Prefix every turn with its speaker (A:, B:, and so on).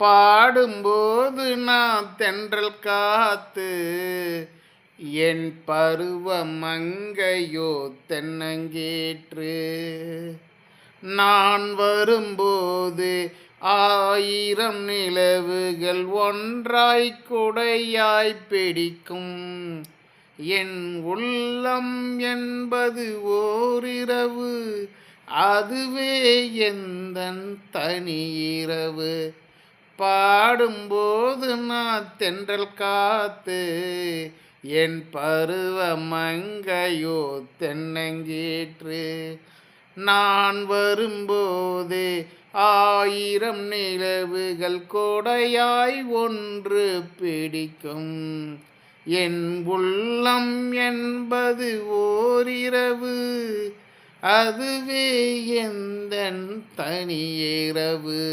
A: பாடும்போது நான் தென்றல் காத்து, என் பருவ மங்கையோ தென்னங்கேற்று. நான் வரும்போது ஆயிரம் நிலவுகள் ஒன்றாய் குடையாய் பிடிக்கும். என் உள்ளம் என்பது ஓரிரவு, அதுவே எந்தன் தனி இரவு. பாடும்போது நான் தென்றல் காத்து, என் பருவ மங்கையோ தென்னங்கீற்று. நான் வரும்போது ஆயிரம் நிலவுகள் கொடையாய் ஒன்று பிடிக்கும். என் உள்ளம் என்பது ஓரிரவு, அதுவே எந்தன் தனி இரவு.